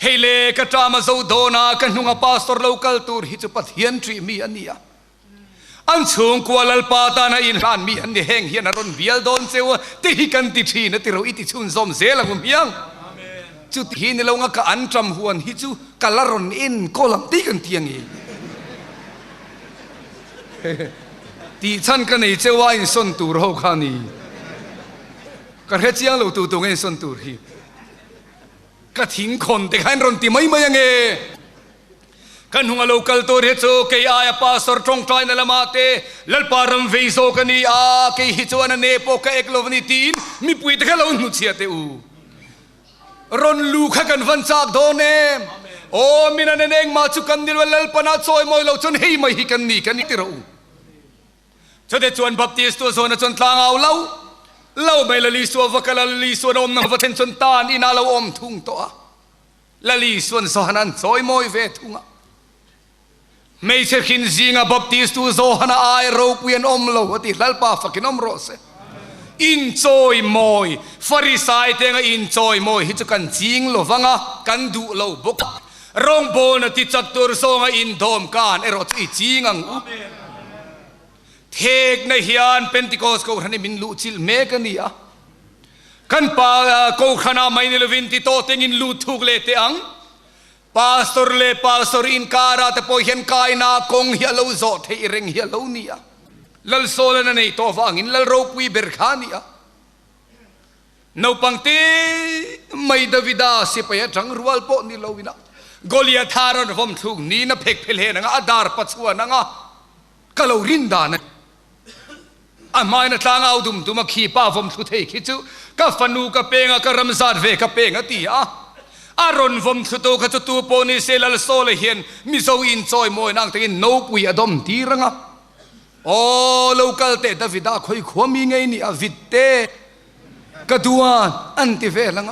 เฮเลกตรามาโซโดนากันนุงปาสตอร์โลกัลตูร์ฮิจุปัทเฮียนทรีมีอันนี้อันสูงกว่าลลปาตานาอินลานมีอันนี้แห่งเฮียนรอนเบียลโดนเซวที่ฮิกันติทีนะที่เราอิติชุนซอมเซลังมุมยังจุดฮินเรางะกอันจำหวนฮิจูกัลลารอนอินโคลัมตีกันเทียงอีตีฉันกันในเจ้าว่าอินส่วนตัวเราขานีกันแค่เจียงเราตัวเงินส่วนตัวฮีก็ทิ้งคนแต่ขันรอนตีไม่ยังกันหัวโลกัลตัวเรโซเกยอาปาสร์ตรงใจนั่นละมาเตลลปารมวีโซกันนี่เกยฮิจวนเนปกเอกโลวนิตีนมีปุยตะเราหนุเชียเตอูรอนลูกกันฟันจากโดเนมโอ้มินันเองมาจุกันดิลลลปนาซอยมอยเราจนเฮไม่ฮิกันนี่ติเราจะได้ชวนบัพติสตัวโซนจนทางเอาเล่าไม่ละลีส่วนวักละลีส่วนอมนับวัฒนชนตานอินาเราอมทุ่งตัวละลีส่วนสหนันซอยมอยเวทุ่งไม่ใช่ขินจิงบัพติสตูโซฮนาไอเราเปลี่ยนอมเราติลลปาฟักินอมโรเซอินซอยมอยฟาริสายเตงอินซอยมอยฮิจกันจิงโลฟังกันดูเราบุกรองโบนติจัตุรโซงอินโดมการรถอีจิงังเทกในฮิอันเพนติโคสก็ขันมินลูชิลเมกันนี่กันปาก็ขันไม่นิลวินติโตเตงินลูทุกเลเตอังปาสตอร์เลปาสตอร์อินการาแต่พอเห็นกายนาคงเฮียโลโซเทเริงเฮียโลนี่ลลโซเลนในตัวฟังอินลลโรควีเบร์ขานี่นูปังตีไม่ดาวิดาสิไปจังรัวลปนี่โลวินะกอลิอาธารอนฟอมทุกนี่นะเพกเพลเฮนังอาดาร์ปัจจุบันนังก็เรารินดานะไม่นะทางเอาดุมมาขี้ป้าฟอมทุเทคิจูก็ฟันูก็เปงก็รำซาดเวก็เปงตีอารอนฟอมทุโตก็จะตัวปนิเซลลโซเลเฮียนมิโซอินซอยมวยนางตะกินโนปุยอดมตีรังโอ้โลกัลเตดาวิดาคอยขวามีไงนี่วิเตกระดวนอันติเวลัง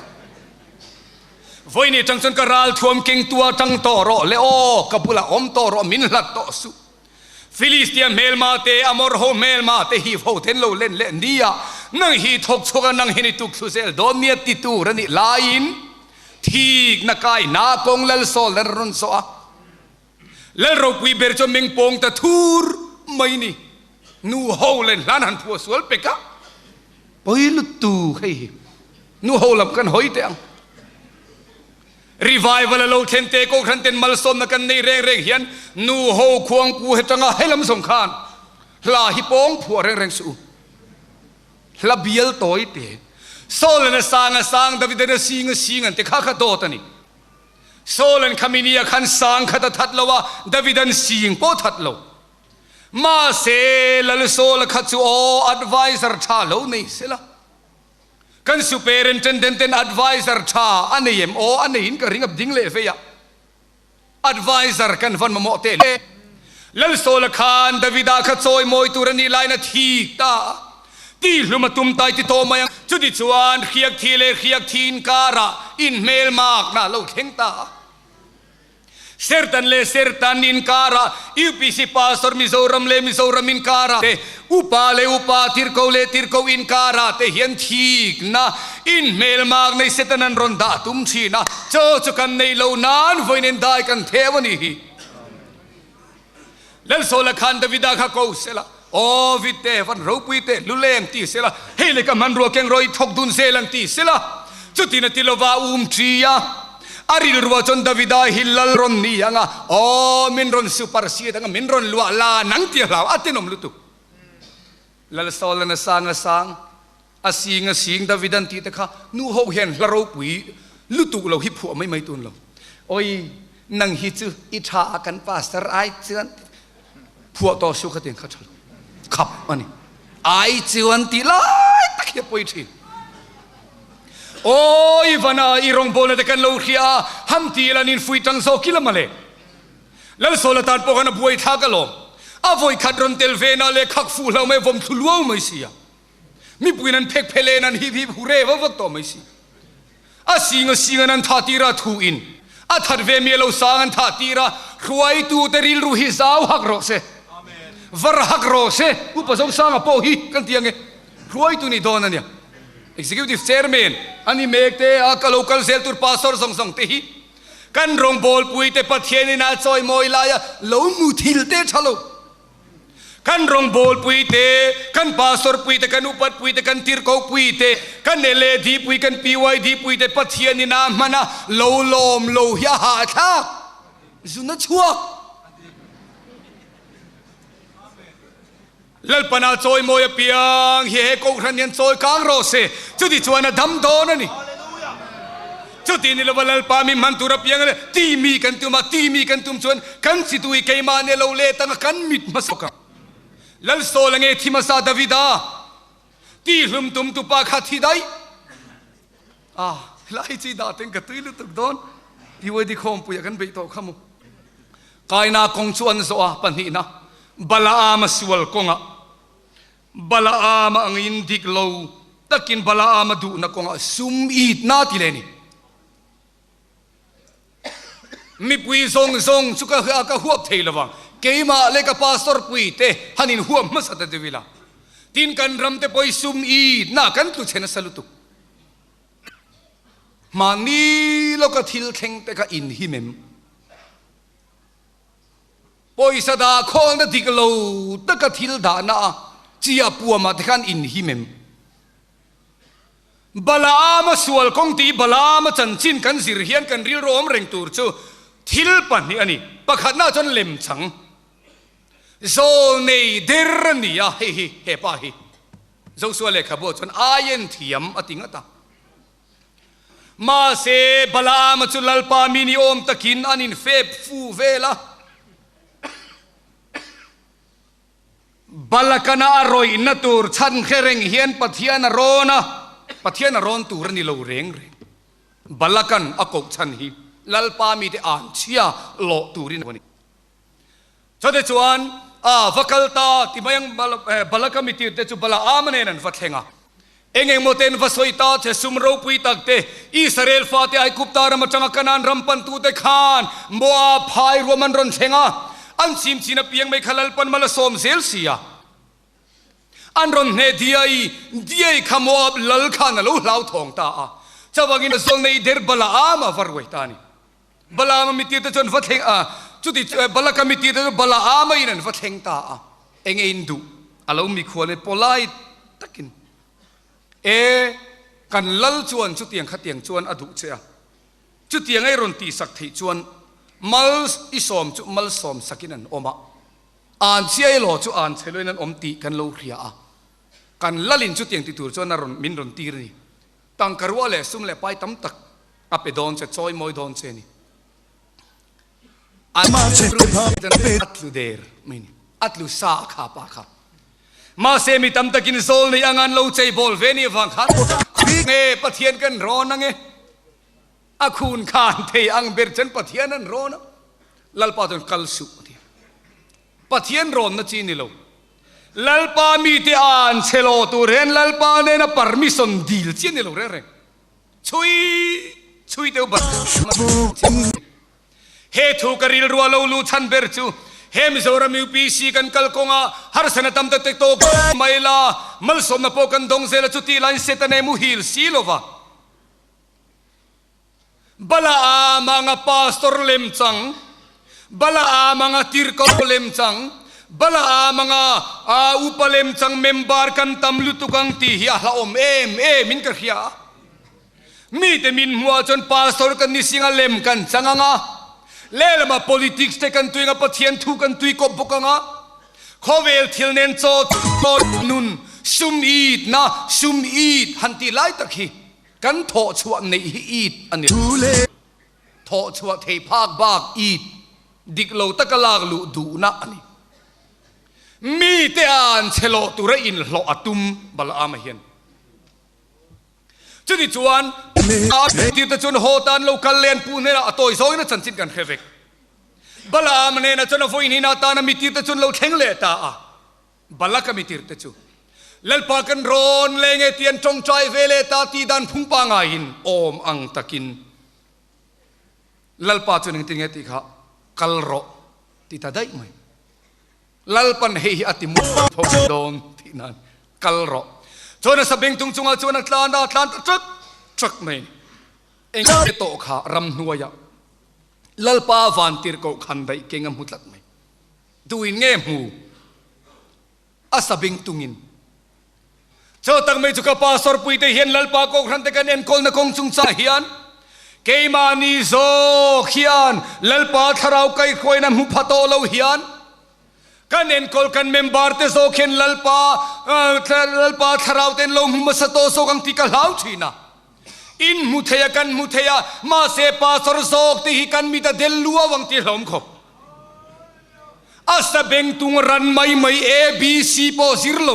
วันนี้จังสันกราลทวมเก่งตัวจังโตรอเลโอกับบุลาอมโตรอมินลัดโตสุฟิลิสเตียเมลมาเตอมอร์โฮเมลมาเตฮีโฟเทนโลเล่นเล่นนี่นังฮีทกชกันนังฮินิตุกสุเซลโดเนียติตูรันิลายินทีกนักไก่นาคงเลลโซเลรอนโซเลลโรกุยเบอร์จมิงปงตะทูร์ไม่นี่นูโฮเลนล้านหันผัวสวลเปกะไปลุตูให้นูโฮลับกันหอยเตียงรีไวเวลโลเทนเตโกขันเตนมัลสมนักันในเร่งเฮียนนูโฮควงปูเหตังให้ลำสงคานลาฮิปงผัวเร่งสูลาเบียลโตยเตโซเลนสางดาวิดเนสิงอันเตข้าขโตตันิโซเลนคามินียขันสางขัดทัดลาวดาวิดันสิงโปทัดลาวมาเซลลโซลขัดซูโอแอดไวเซอร์ชาลาวนี่เสละกันซูเปอร์อินเทนเดนต์แอดไวเซอร์ชาอันนี้เอ็มโออันนี้อินก็ริงกับดิ้งเล่เฟียแอดไวเซอร์กันฟันมาโมเตลลลโซลขันดาวิดาขัดโซยมอยตุรนีไลน์ทีตาที่ลุมาตุมไตติโตมายังจุดจวนเขียกทีเลเขียกทีนการะอินเมลมากน่าเราเข่งตาเซร์ตันเลเซร์ตันอินการะยูพีซีปาสอร์มิโซรัมเลมิโซรัมอินการะอุปาเลอุปาทิร์โกเลทิร์โกอินการะเตเฮียนทีกนะอินเมลมากในเซตันันรอนดาตุมชีนะเจ้าจุกันในโลนานไว้ในได้กันเทวนีเลลโซลคันดาวิดาข้าโกเซละโอ้วิเตฟันรูปิเตลุเลงตีเสละเฮเลกมันรัวเกงรอยทกดุนเซลังตีเสละจุดที่นติลวาทรียาอาริลรัวจนดาวิดาฮิลลรอนนี่ยังโอ้มินรอนซูปาร์ซีดังมินรอนลัวลานังเตียลาวอัตินอมลุตุลลโซลนสาง asing Davidan ti te kha nu ho hen hlaro pui lutu lo hi phu mai tun lo oi nang hi chu I tha kan pastor ai chuan phu to su kha ten kha chal khap ani ai chuan ti lai tak he poi thi oi vana I rong bol te kan lo khia ham ti lanin fui tang so kilamale lal solatan po kana buai tha ka lo avoi khadron tel vena le khak fu lo me vom thuluo mai sia mi puinan phek phele nan hi hi hure wa to mai si singa nan tha tira thu in a thar ve mi lo sang tha tira khuai tu te ril ru hi zau hak ro se amen var hak ro se upa zong sang po hi kan tiang e khuai tu ni don ania executive chairman ani mekte a local sel tur pastor song te hi kan rong bol pui te pathian na choi moi la ya lo mu thil te thalo kan rong bol pui te kan pastor pui te kan upat pui te kan tirko pui te kan ele di pui kan piwai di pui te pathian ni na mana lo lom lo ya ha tha zuna chua lal pana choi moya piang he ko ran yan choi kang ro se chu di chuan dam do na ni chu ti ni lo lal pa mi man tu ra piang ti mi kan tum chuan kan situi ke ma ne lo le tang kan mit masoka lal so lange thimasa Davida ti hlum tum tu pa kha thi dai lai chi da teng ka tuilu tuk don ti wo di khom pu ya kan be to khamu kaina kong chuan zo a pani na Balaam sual konga Balaam ang indik lo takin Balaam du na konga sum it na tileni mi pui zong suka ka huap theilawang keima le ka pastor pui te hanin huam masata devila tin kan ramte poi sum I na kan tu chena salutu mani lo ka thil kheng te ka in himem poi sada khol na diklo ta ka thil da na chia puama te kan in himem Balaam sual kong ti Balaam chanchin kan zir hian kan ril rom reng tur chu thil pan ni ani pakhat na chon lem chang zo nei der ni ya he pa hi zo suale khabo chon ayen thiam ating ata ma se Balaam chu lalpa mi ni om takin anin fep fu vela balakana aroi natur chan khereng hian pathian ron tur ni lo reng balakan akok chan hi lalpa mi te an chia lo turin wani chode chuan vakalta timayang balakami ti te chu Balaam ne nan vathenga engeng moten vasoita the sumro pui takte Israel fa te ai kuptar ma changa kanan rampan tu te khan moa phai roman ron thenga an sim china piang mai khalal pan mala som zel sia an ron ne diai khamoab lal khan lo lau thong ta chawangin zong nei der Balaam varwai tani Balaam mi ti te chon vatheng chuti balaka mi ti te Balaam in vatheng ta engein du alo mi khole polai takin kan lal chuan chutiang khatiang chuan adu chea chutiang ai ron ti sak thei chuan mal isom chu mal som sakinan oma an chiai lo chu an cheloinan om ti kan lo ria kan lalin chutiang ti tur chuan ron min ron ti ri tang karwa le sum le pai tam tak ape don che choi moi don che ni atlu der mini atlu sa kha pa kha ma se mi tam takin zol ni angan lo chei bol ve ni wang khat nge pathian kan ron nge akhun khan thei ang ber chen pathian an ron lalpa ton kal su pathian ron na chi ni lo lalpa mi te an chelo tu ren lalpa ne na permission deal chi ni lo re chui te ba he thu karil ro lo lu chan ber chu hem zora mi pc kan kal konga har sana tam ta tek to maila mal som na po kan dong zela chuti line setane mu hil silova Balaam nga pastor lemchang Balaam nga tirko lemchang Balaam nga upalem chang member kan tamlu tukang ti hi la om min ka khia mi te min mua chon pastor kan ni singa lem kan changanga lelama politics te kan tuinga pathian thu kan tui ko bukanga khovel thilnen cho nun ซุมอีดนะซุมอีดหันตีไล่ตะคีกันโถชัวในอีดอันนี้โถชัวเทพากบากอีดดิกโลตะกลากลุดูนะอันนี้มีแต่อันเชโลตุระอินโลอตุมบลอามาเฮียนจุดที่จวนอาทิตย์จวนโฮตันโลคัลเลนปูเนระตัวโซยนะจันจิตกันเคเวกบลามเนนะจวนโฟอินินาตานะมิติตจวนโลเทงเลตาบลากมิติร์ตจูเลลปากันรอนเลงเอเตียนจงใจเวเลตาตีดันพุ่งปังอาหินโอมอังตะกินเลลปาจวนติงเอติขากัลโรติตาได้ไหมลลปันเฮียติมุพงโดนที่นั่นกัลโรจวนสับเบงตุงจงอาจวนตลาดจักไม่เองจะโตขารำนัวยาลลปาวันติร์โกขันได้เก่งมุดลัดไม่ดูอินเงี้ยมูอาสับเบงตุงินเจ้าตั้งไม่จุกปาสอร์ปุยเตเฮียนลลปาโกขันเตกันเอ็นโคลนักงจุงซาเฮียนเกมานีโซเฮียนลลปาทาราวไกคอยนั้นมุพัตโตเลวเฮียนกันเอ็นคอลกันเมมบาร์เตโซเข็นลลปาทาราวเต็นลมมาสโตโซกังติกาลาวชีนะอินมุเทียกันมุเทียมาเซปาสรโซกติฮิกันมิตาเดลลัววังติลมขบอาสเบงตุงรันไม่เอบีซีโปซิรโล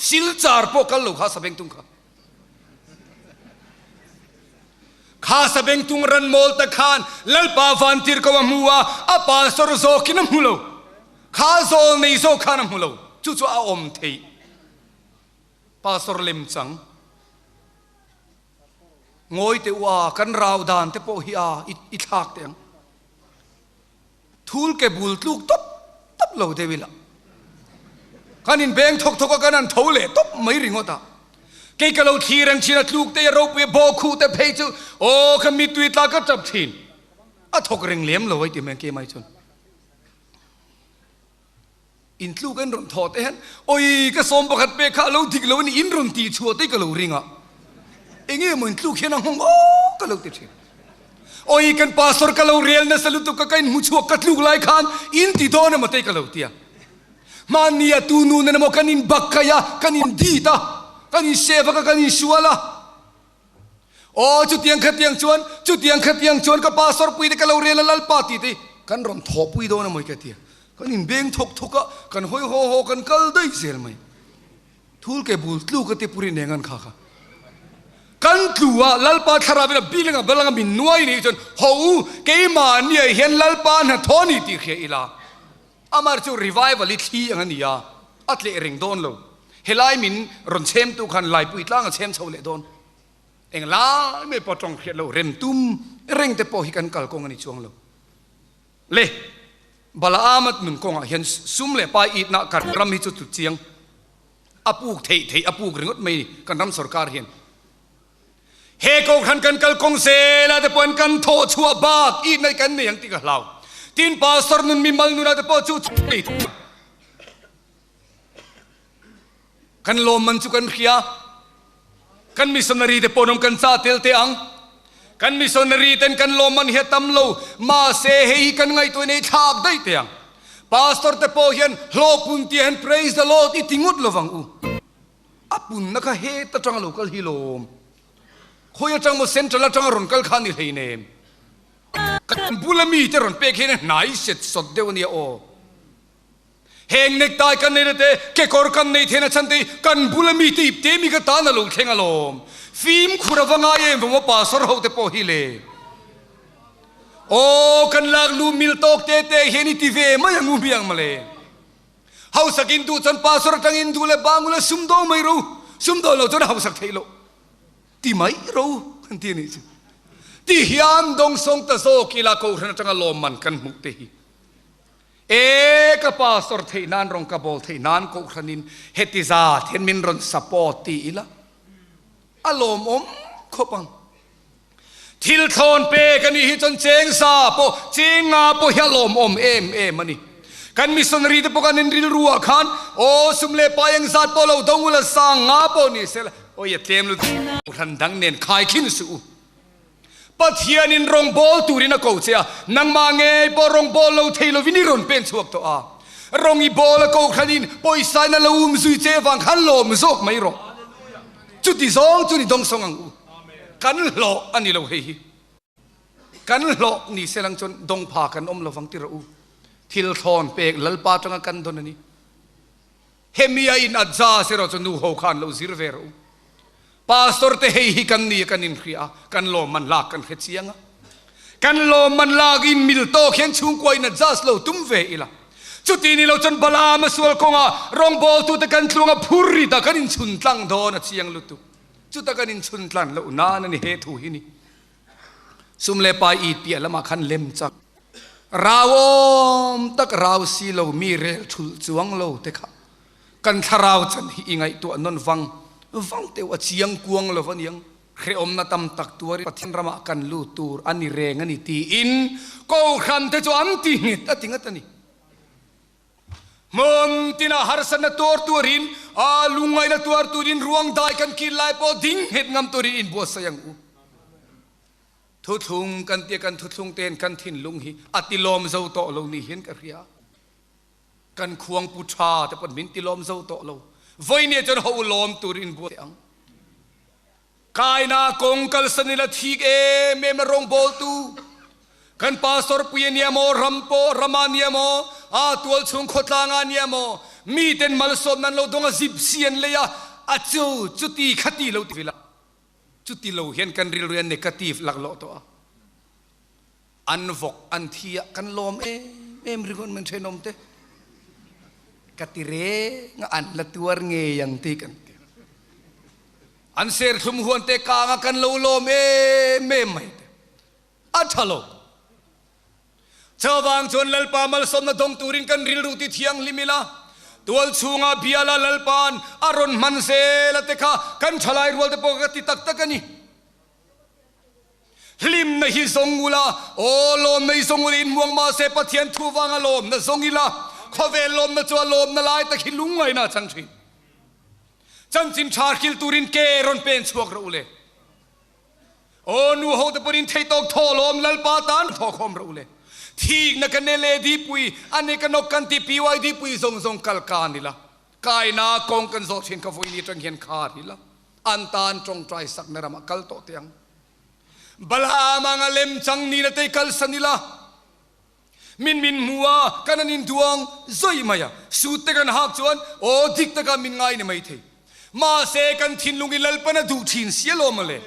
ซิลจาร์โปกัลโลข้าสเบงตุงข้าสเบงตุงรันมอลตะขานลลปาฟันติร์กวมัวอาปาสรโซกินมุโลข้าโซในโซขานมุโลจู่ๆอาอมเทปาสรเลมจังงอยเตว่ากันราวดานเตโปฮิอาอิทักเตียงทูลเก็บุลลูกตบโลเดวิละกันอินเบงทกกันนั้นทูลเล่ตบไม่ริงอตาเกี่ยกับเราทีรังชีนัดลูกเตยรูปเวโบคูเตเพจูโอ้ขมิตุยตาก็จับทีนอะทกเริงเลี้ยมเราไว้ที่เมืองเกไม่ชนอินลูกกันรอนทอดเอ็นโอ้ยก็สมบัติเปข้าเราทิ้งเรานี่อินรอนตีชัวตีกับเราริงอ่ะเองเหมือนลูกเห็นน้องโอ้ก็เราติดเชื้อโอ้ยกันปาสอร์ก็เราเรียนนะสลุตุกกันมุชัวกัดลูกไล่ขันอินติโดนมาเตะกับเราเตียมันเนี่ยตูนูนนะโมกันอินบักกายะกันอินดีตากันอินเชฟกันอินชัวละโอ้จุดยังขัดยังชวนกับปาสอร์ปุยเตกับเราเรียนละลปาติเตกันรอนทอปุยโดนมาอีกเตียกันอินเบงทกกันหอยโฮกันกัลได้เสียไหมทูลเก็บุลลูกก็เตปุรินเองกันข้ากันตัวลลปาทาราบิลบิลงบิลงบินนัวนี่จนหูเกมาเนี่ยเห็นลลปาเนี่ยทอนี่ตีเขียอีลาอามาจูรีไวฟ์ลิที่อย่างนี้อัตเลเริงโดนโลเฮลัยมินรอนเชมตุกันไล่ปุยตล่างเชมชาวเลโดนเองลาไม่ปอตรงเขียโลเร็มตุ้มเร่งแต่พอฮิกันกัลกงอันนี้ช่วงโลเล่บลาอามัดหนึ่งกงเห็นซุ่มเล่ไปอีนักการรำฮิจุดเจียงอาปูกเทอาปูกเริงก็ไม่กันรำสรการเห็นเฮโกขันกันกัลกงเซลาแต่ปนกันโทชัวบากอีในกันเนี่ยยังติกะเหล่าตีนปาสรนุนมีมัลนุนาแต่ปอจูติกันลมมันจุกันเขียกันมิสนารีแต่ปนมกันซาเตลเตอังกันมิสนารีเต็นกันลมมันเฮตัมโลมาเซเฮกันไงตัวนี้ทากได้เตียงปาสตอร์แต่ปอเห็นโลปุนเตียน praise the Lord อีติงุดลวังอูอปุนนักเฮตจังโลกัลฮิโลมคอยจังมุเซนจังจังรอนกัลขานิเลยเนมกันบุลมีเจรอนเปกเห็นไหนเสร็จสดเดียวนี้โอเฮงเนกตายกันในเรื่องเกี่ยวกับกันในเทนชันตีกันบุลมีตีเตมีกตาหนลุเข่งอารมณ์ฟิล์มคุระวังไงผมว่าปาสรหกเตปอฮิเลโอ้กันลากลูมิลโตกเตเฮนิติเวมายังงูเบียงมาเลยเฮาสักินดูจนปาสรตังอินดูเลบางอุเลซุมโดไม่รู้ซุมโดเราจนเฮาสักเทโลที่ไม่รู้กันที่นี่ที่ฮิอันดงทรงตะโซกีฬาโครนจังลมมันกันมุกเตหีกปาสอร์เทนานรองกบอลเทนานโครนินเฮติซาเทนมินรอนสปอร์ตีละอารมณ์ขบังทิลทอนเปกันนี่จนเจงซาโปเจงงาโปเฮลมเอ็มมันนี่กันมิสนรีเดปกันนินริลรัวขันโอสุมเลปายังซาโปเราดงอุลสังงาโปนี่เสละโอ้ยเต็มเลยทันดังเน้นขายขินสูปัทยานินรองบอลตูรินักโอเชียนังมาเงยปรองบอลเราเทลวินิรอนเป็นชวกตัว rongi bola ko khanin poisa na laum sui che wang khan lom zok mai ro chuti zong chu ni dong song ang u kan lo ani lo hei kan lo ni selang chon dong pha kan om lo wang ti ro u thil thon pek lalpa tanga kan don ani hemia in adza se ro chon nu ho khan lo zir ve ro pastor te hei hi kan ni kan in khria kan lo man la kan khe chianga kan lo man la gin mil to khen chung koi na jas lo tum ve ila chuti ni lo chon bala ma sual konga rong bol tu te kan tlunga phurri ta kan in chun tlang do na chiang lu tu chu ta kan in chun tlan lo na na ni he thu hi ni sum le pa i pi ala ma khan lem chak rawom tak raw si lo mi rel thul chuang lo te kha kan tharau chan hi ingai tu anon wang te wa chiang kuang lo van yang khe om na tam tak tuari pathin rama kan lu tur ani reng ani ti in ko khan te chu am ti ngit atingat ani mon tina harsan na tor turin a lungai na tuar turin ruang dai kan kilai po ding het ngam turin in bo sayang u thuthung kan te kan thuthung ten kan thin lung hi atilom zo to lo ni hin ka ria kan khuang pu tha te pon min tilom zo to lo voi ne chon ho lom turin bo ang kai na kong kal sanila thik e me rong bol tu kan pastor puye mo rampo ramania mo a tual chung khotlanga nia mo mi ten malsom nan lo donga zip sian le ya a chu chuti khati lo ti vila chuti lo hian kan ril rian negative lak lo to an vok an thia kan lom em rigon men thenom te katire nga an la tuar nge yang ti kan an ser thum huan te ka nga kan lo lom me mai a thalo chawang chon lalpa mal som na dong turin kan ril ruti thiang limila tual chunga biala lalpan aron manse la tekha kan thalai rol te pokati tak takani lim na hi zongula o lom nei zongulin muang ma se pathian thuwanga lom na zongila khovel lom na chwa lom na lai tak hilungai na changthin chanchin tharkil turin ke ron pen chuak ro le o nu ho te purin theitok tholom lalpa tan thokhom ro le thik na kanele di pui ane kanok kan ti piwai di pui zong zong kal kanila kai na kong kan zo thin ka voi ni tang hian khar hila antan tong trai sak na rama kal to tiang bala manga lem chang ni na te kal sanila min muwa kananin duang zoi maya su te kan hak chuan o dik ta ka min ngai ni mai the ma se kan thin lungi lalpana du thin sialo male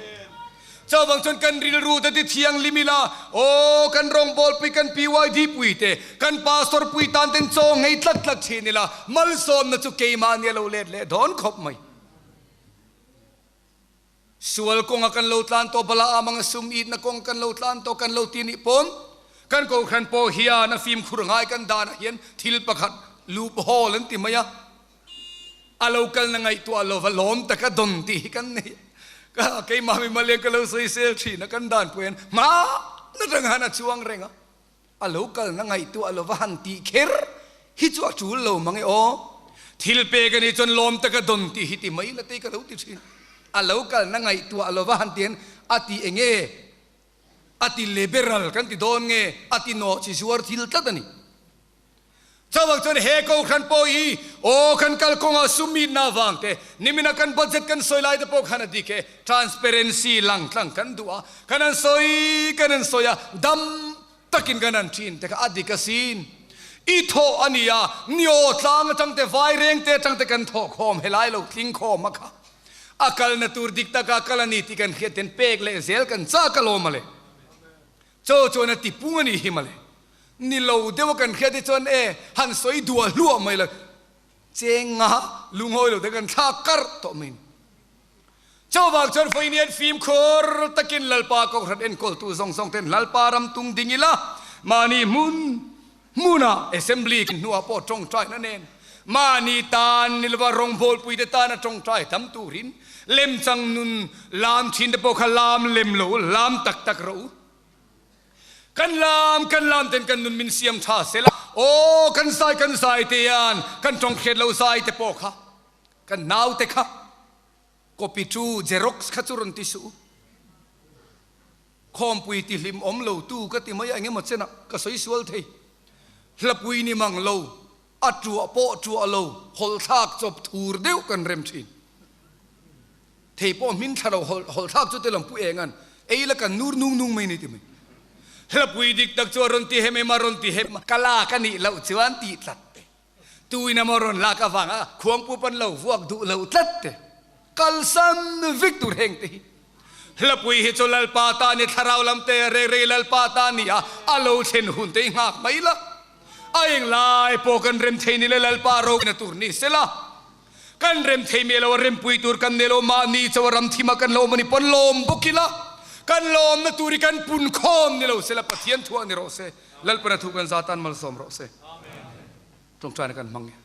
chawang chon kan ril ru ta ti thiang limila o kan rong bol pi kan piwai di pui te kan pastor pui tan ten chong ngei tlat tlat chinila mal som na chu ke ma ne lo let le don khop mai sual ko nga kan lo tlan to bala amang sum it na kong kan lo tlan to kan lo tini pon kan ko khan po hia na film khurngai kan dan hian thil pakhat loop hole an ti maya alokal na ngai to alova lom taka don ti kan ne kay mami maleng kalau sa isel chi na kandan puyen ma nadanghan at suwang renga alokal na ngay tu alovahan ti ker hitu achul lo mange o thilpe gani chon lom taka don ti hiti mai la te ka lo ti chin alokal na ngay tu alovahan tien ati enge ati liberal kan ti don nge ati no chi suar thil tatani chawang chon he ko khan po I o khan kal konga sumi na wangte nimina kan budget kan soilai de po khana dike transparency lang tlang kan dua kanan soya dam takin kanan chin te ka adika sin I tho ania nio tlang tang te vai reng te tang te kan tho khom helai lo tling khom makha akal na tur dikta ka kalani ti kan kheten pek le zel kan cha kalomale cho na ti pungani himale ni lo dewa kan khedi chon han soi dua lua mai la chenga lungoi lo de kan tha kar to min chawak chon foinian film khor takin lalpa ko rat en kol tu zong zong ten lalpa ram tung dingila mani muna assembly kin nuwa po tong trai na nen mani tan nilwa rong bol pui de tan tong trai tam turin lem chang nun lam thin de po khalam lem lo lam tak tak ro kan lam ten kan nun min siam tha sela o kan sai te yan kan tong khet lo sai te po kha kan naw te kha copy tu xerox kha churun ti su khom pui ti lim om lo tu ka ti mai ange ma chena ka soi sual thei hlapui ni mang lo อัจฉริโปจัวโลหอลทากจบทูร์เดียวกันเริ่มชินเทปอมินทาเราหอลทากจุดเตลังผู้เองกันเอ้ยละกันนูร์นุ่งไม่นี่ติมั้ยแล้วปุยดิกตักจวนตีเฮมมารอนตีเฮมกะลากันนี่เราจวนตีตัดตุยนามารอนลากะฟังควงปูปันเราพวกดูเราตัดกัลซันวิกตูร์เฮงตีแล้วปุยฮิจลัลปาตานี่ทาราวลำเตเรลัลปาตานี่อาโลเชนหุ่นเตงหักไม่ละไอ้ยังไล่พอกันเริ่มเทนี่ลัลปาโรกันตูร์นี่เสละกันเริ่มเทมีเราเริ่มปุยตูร์กันเนโลมานี่จะวรำที่มากันโลมันนี่ปนโลมบุกิละกันลมนัตูริกันปุ่นคอมนี่เราเสละปะเทียนทัวนี่เราเสลัลปะทุกันซาตันมัลสอมเราเสตรงใจกันมังเนี่ย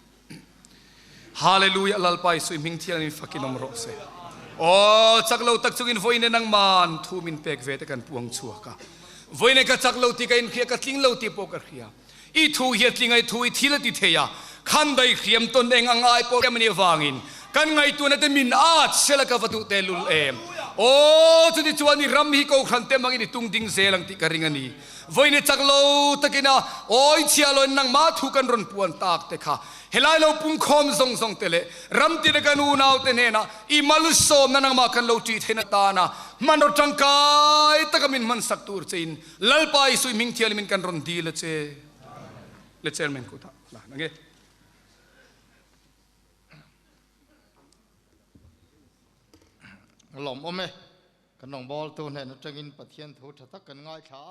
ฮาเลลูยาลัลไปสุยมิงเทียนี่ฟักกินอมเราเสโอ้จักเราตักจุกินไฟในนังมันทูมินเป็กเวทกันปวงชัวกะไฟในกะจักเราตีกันเขียกะทิ้งเราตีโปกะเขียอีทูเฮียทิ้งไอทูอีทีละติเทียขันได้เขียมตนเองอังไอโปกะมันยวางอินกันไงตัวนั้นจะมินอาดเสละกะวัตุเตลุลเอมโอ้จุดที่ชวนนี่รำฮิโกขันเต็มมังอินตุงดิ้งเซลังติกะริงานีไฟในจักเราตะกินะโอ้ยเชียลอยนังมาทุกันรอนปวนตากเตค่ะเฮลัยเราปุ่งคอมส่งเตเลรำติดกันอูนาวเตเนนะอีมาลุโซมนังมากันเราจีเทนตานะมันรจังกายตะกมินมันสักตูร์เจนลัลไปสุยมิงเทียลมินกันรอนดีเลเจเมนกุตาละนังเกหลอมอมเมกันน้องบอลตัวเนี่ยนักจังอินปะเทียนถูกทักกันง่ายช้า